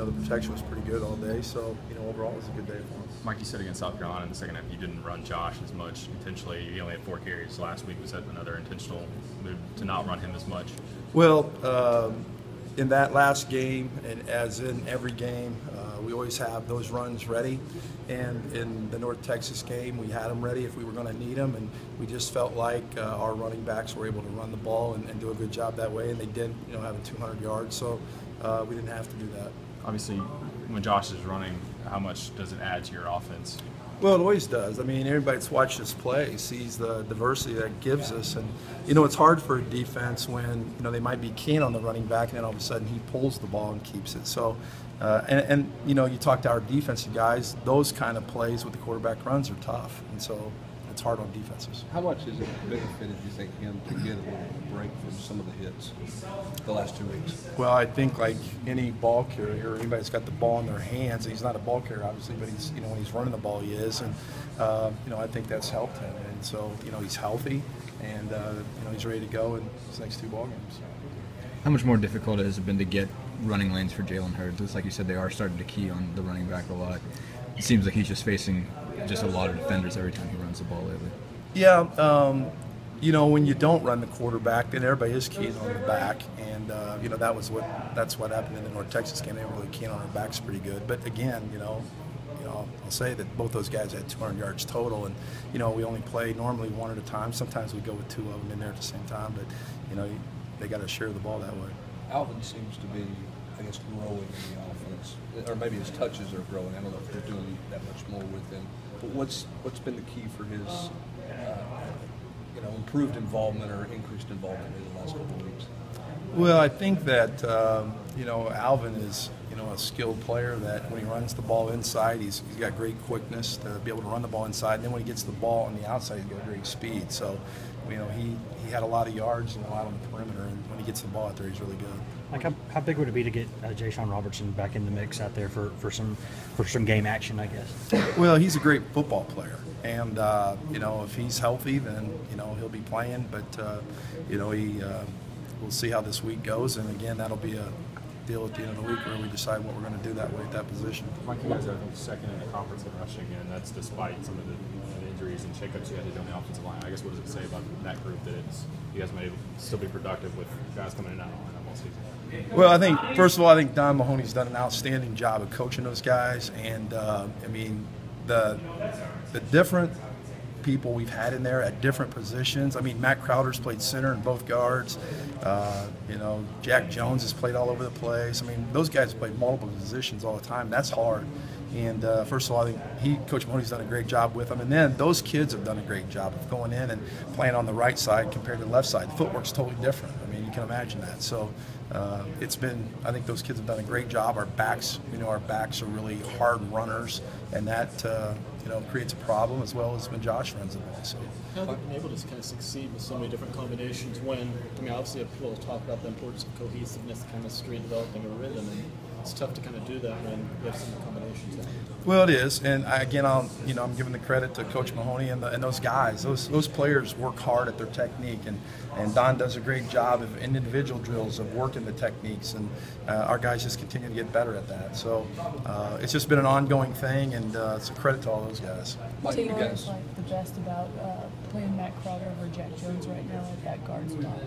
the protection was pretty good all day. So, overall it was a good day for us. Mike, you said against South Carolina in the second half you didn't run Josh as much intentionally. You only had 4 carries last week. Was that another intentional move to not run him as much? Well, in that last game, and as in every game, we always have those runs ready. And in the North Texas game, we had them ready if we were going to need them. And we just felt like our running backs were able to run the ball and do a good job that way. And they did, having 200 yards. So we didn't have to do that. Obviously, when Josh is running, how much does it add to your offense? Well, it always does. I mean, everybody that's watched us play sees the diversity that gives us. And, it's hard for a defense when, they might be keen on the running back and then all of a sudden he pulls the ball and keeps it. So, you talk to our defensive guys, those kind of plays with the quarterback runs are tough. And so it's hard on defenses. How much has it benefited, you think, him to get a little break from some of the hits the last 2 weeks? Well, I think like any ball carrier, anybody that's got the ball in their hands, and he's not a ball carrier obviously, but he's, when he's running the ball he is, and I think that's helped him. And so, he's healthy, and he's ready to go in his next 2 ball games. How much more difficult has it been to get running lanes for Jalen Hurts? It's like you said, they are starting to key on the running back a lot. It seems like he's just facing just a lot of defenders every time he runs the ball lately. Yeah, when you don't run the quarterback, then everybody is keen on the back, and that's what happened in the North Texas game. They were really keen on our backs pretty good. But again, I'll say that both those guys had 200 yards total, and we only play normally 1 at a time. Sometimes we go with 2 of them in there at the same time, but they got to share the ball that way. Alvin seems to be, I guess, growing in the offense, or maybe his touches are growing. I don't know if they're doing that much more with him. But what's been the key for his, improved involvement or increased involvement in the last couple of weeks? Well, I think that Alvin is a skilled player that when he runs the ball inside, he's got great quickness to be able to run the ball inside. And then when he gets the ball on the outside, he's got great speed. So, he had a lot of yards and a lot on the perimeter, and when he gets the ball out there, he's really good. Like how big would it be to get Ja'Shawn Robertson back in the mix out there for some game action, I guess? Well, he's a great football player, and if he's healthy, then he'll be playing. But we'll see how this week goes, and again, that'll be a deal at the end of the week where we decide what we're going to do that way at that position. Mike, you guys are, I think, second in the conference in rushing, and that's despite some of the injuries and shakeups you had to do on the offensive line. I guess what does it say about that group that you guys may still be productive with guys coming in and out of the lineup all season? Well, I think, first of all, I think Don Mahoney's done an outstanding job of coaching those guys, and the different people we've had in there at different positions. Matt Crowder's played center and both guards. Jack Jones has played all over the place. Those guys play multiple positions all the time. That's hard. And first of all, I think Coach Mahoney's done a great job with them. And then those kids have done a great job of going in and playing on the right side compared to the left side. The footwork's totally different. You can imagine that. So I think those kids have done a great job. Our backs are really hard runners, and that creates a problem as well as when Josh runs the ball. So how have you been able to kind of succeed with so many different combinations when, obviously people talk about the importance of cohesiveness, chemistry, developing a rhythm, and it's tough to kind of do that when you have some combinations. Well, it is, and I'm giving the credit to Coach Mahoney and those guys. Those players work hard at their technique, and Don does a great job in individual drills of working the techniques, and our guys just continue to get better at that. So it's just been an ongoing thing, and it's a credit to all those guys. What do you like the best about playing Matt Crowder over Jack Jones right now at that guard spot?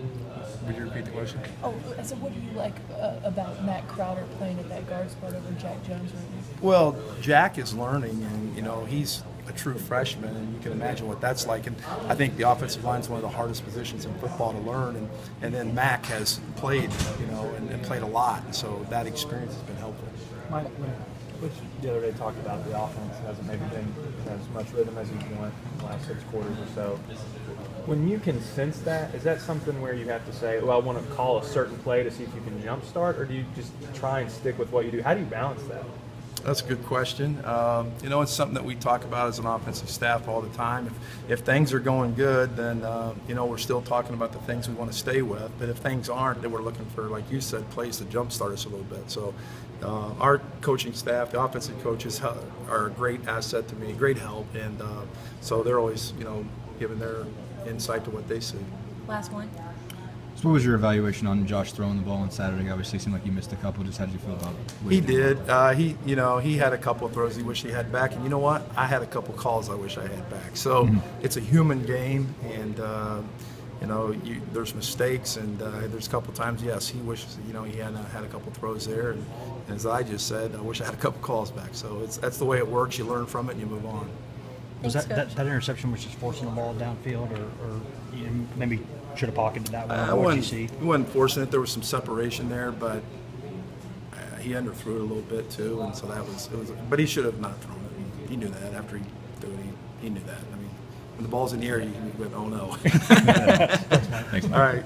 Would you repeat the question? Oh, I said, what do you like about Matt Crowder playing at that guard spot over Jack Jones right now? Well, Jack is learning, and he's a true freshman, and you can imagine what that's like. And I think the offensive line is one of the hardest positions in football to learn. And then Mac has played, and played a lot, and so that experience has been helpful. Mike, which the other day talked about the offense hasn't maybe been as much rhythm as you want in the last 6 quarters or so. When you can sense that, is that something where you have to say, well, I want to call a certain play to see if you can jumpstart, or do you just try and stick with what you do? How do you balance that? That's a good question. It's something that we talk about as an offensive staff all the time. If things are going good, then, we're still talking about the things we want to stay with. But if things aren't, then we're looking for, like you said, plays to jumpstart us a little bit. So our coaching staff, the offensive coaches are a great asset to me, great help. And so they're always, giving their insight to what they see. Last one. So what was your evaluation on Josh throwing the ball on Saturday? Obviously, it seemed like you missed a couple. Just how did you feel about it? He did. He had a couple of throws he wished he had back, and you know what? I had a couple calls I wish I had back. So it's a human game, and there's mistakes, and there's a couple times, yes, he wishes he had a couple throws there, and as I just said, I wish I had a couple calls back. So that's the way it works. You learn from it, and you move on. Was Thanks, that Coach. interception was just forcing the ball downfield, or you maybe should have pocketed that one? I What did you see? wasn't forcing it. There was some separation there, but he underthrew it a little bit too, and so it was. But he should have not thrown it. He knew that after he threw it. He knew that. I mean, when the ball's in the air, you went, oh no. Thanks, Mike. All right.